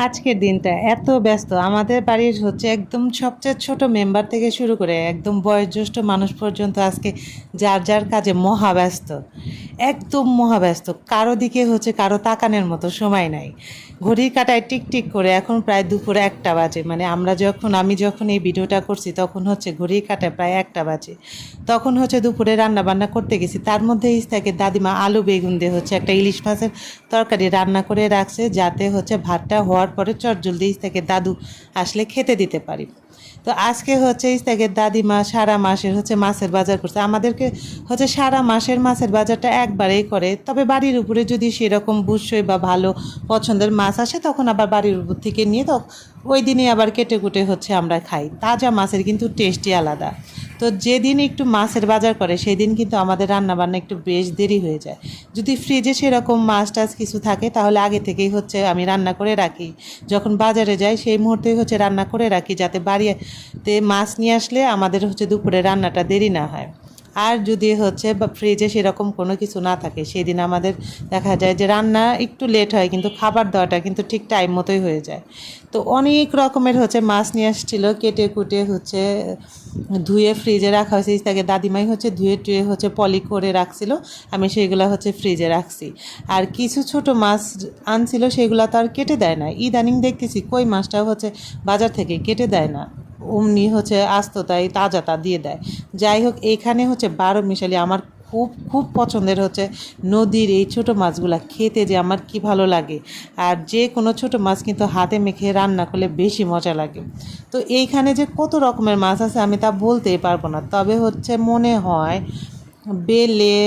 আজকের দিনটা এত ব্যস্ত, আমাদের বাড়ির হচ্ছে একদম সবচেয়ে ছোট মেম্বার থেকে শুরু করে একদম বয়োজ্যেষ্ঠ মানুষ পর্যন্ত আজকে যার যার কাজে মহাব্যস্ত, একদম মহাব্যস্ত। কারো দিকে হচ্ছে কারো তাকানোর মতো সময় নাই। ঘড়ির কাঁটায় টিক টিক করে এখন প্রায় দুপুরে 1টা বাজে, মানে আমি যখন এই ভিডিওটা করছি তখন হচ্ছে ঘড়ির কাঁটায় প্রায় 1টা বাজে। তখন হচ্ছে দুপুরে রান্না বান্না করতে গেছি, তার মধ্যে ইস্তাকে দাদিমা আলু বেগুন দিয়ে হচ্ছে একটা ইলিশ মাছের তরকারি রান্না করে রাখছে, যাতে হচ্ছে ভাতটা হওয়ার পরে চটজলদি ইস্তাকে দাদু আসলে খেতে দিতে পারি। তো আজকে হচ্ছে ইস্তাকের দাদিমা সারা মাসের হচ্ছে মাছের বাজার করছে, আমাদেরকে হচ্ছে সারা মাসের মাছের বাজারটা একবারেই করে। তবে বাড়ির উপরে যদি সেরকম বুঝছই বা ভালো পছন্দের মাছ আসে তখন আবার বাড়ির উপর থেকে নিয়ে ওই দিনে আবার কেটে কুটে হচ্ছে আমরা খাই। তাজা মাছের কিন্তু টেস্টই আলাদা। তো যেদিন একটু মাছের বাজার করে সেই দিন কিন্তু আমাদের রান্নাবান্না একটু বেশ দেরি হয়ে যায়। যদি ফ্রিজে সেরকম মাছ টাছ কিছু থাকে তাহলে আগে থেকেই হচ্ছে আমি রান্না করে রাখি, যখন বাজারে যাই সেই মুহূর্তেই হচ্ছে রান্না করে রাখি, যাতে বাড়িতে মাছ নিয়ে আসলে আমাদের হচ্ছে দুপুরে রান্নাটা দেরি না হয়। আর যদি হচ্ছে বা ফ্রিজে সেরকম কোনো কিছু না থাকে সেদিন আমাদের দেখা যায় যে রান্না একটু লেট হয়, কিন্তু খাবার দেওয়াটা কিন্তু ঠিক টাইম মতোই হয়ে যায়। তো অনেক রকমের হচ্ছে মাছ নিয়ে আসছিলো, কেটে কুটে হচ্ছে ধুয়ে ফ্রিজে রাখা হয়েছে। তাকে দাদিমাই হচ্ছে ধুয়ে টুয়ে হচ্ছে পলি করে রাখছিল, আমি সেইগুলো হচ্ছে ফ্রিজে রাখছি। আর কিছু ছোট মাছ আনছিল সেগুলো তো আর কেটে দেয় না, ইদানিং দেখতেছি কই মাছটাও হচ্ছে বাজার থেকে কেটে দেয় না, অমনি হচ্ছে আস্ত তাই তাজা তা দিয়ে দেয়। যাই হোক, এইখানে হচ্ছে 12 মিশালি আমার খুব খুব পছন্দের হচ্ছে নদীর এই ছোটো মাছগুলো খেতে যে আমার কি ভালো লাগে। আর যে কোনো ছোটো মাছ কিন্তু হাতে মেখে রান্না করলে বেশি মজা লাগে। তো এইখানে যে কত রকমের মাছ আছে আমি তা বলতেই পারবো না, তবে হচ্ছে মনে হয় বেলে,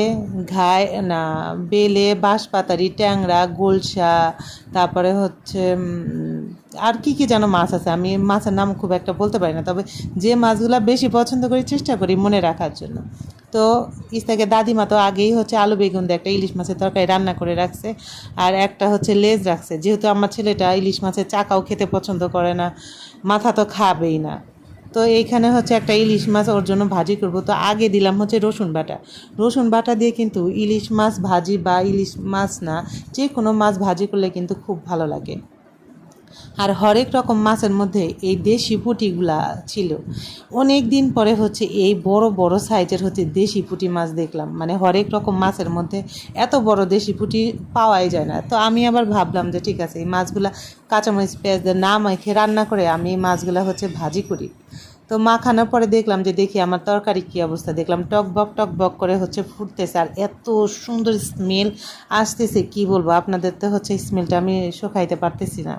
ঘাই না, বেলে, বাঁশপাতারি, ট্যাংরা, গোলসা, তারপরে হচ্ছে আর কি কি যেন মাছ আছে, আমি মাছের নাম খুব একটা বলতে পারি না, তবে যে মাছগুলো বেশি পছন্দ করি চেষ্টা করি মনে রাখার জন্য। তো ইস্তাকে দাদিমা তো আগেই হচ্ছে আলু বেগুন দিয়ে একটা ইলিশ মাছের তরকারি রান্না করে রাখছে, আর একটা হচ্ছে লেজ রাখছে, যেহেতু আমার ছেলেটা ইলিশ মাছের চাকাও খেতে পছন্দ করে না, মাথা তো খাবেই না। তো এইখানে হচ্ছে একটা ইলিশ মাছ ওর জন্য ভাজি করব, তো আগে দিলাম হচ্ছে রসুন বাটা। রসুন বাটা দিয়ে কিন্তু ইলিশ মাছ ভাজি বা ইলিশ মাছ না, যে কোনো মাছ ভাজি করলে কিন্তু খুব ভালো লাগে। আর হরেক রকম মাছের মধ্যে এই দেশি পুঁটিগুলা ছিল। অনেক দিন পরে হচ্ছে এই বড় বড় সাইজের হচ্ছে দেশি পুঁটি মাছ দেখলাম, মানে হরেক রকম মাছের মধ্যে এত বড় দেশি পুঁটি পাওয়াই যায় না। তো আমি আবার ভাবলাম যে ঠিক আছে, এই মাছগুলা কাঁচামরিচ পেঁয়াজ দিয়ে না মেখে রান্না করে আমি এই মাছগুলা হচ্ছে ভাজি করি। তো মাখানোর পরে দেখলাম যে দেখি আমার তরকারি কী অবস্থা, দেখলাম টক বক করে হচ্ছে ফুটতেছে, আর এত সুন্দর স্মেল আসতেছে কি বলবো আপনাদের, তো হচ্ছে স্মেলটা আমি শোকাইতে পারতেছি না।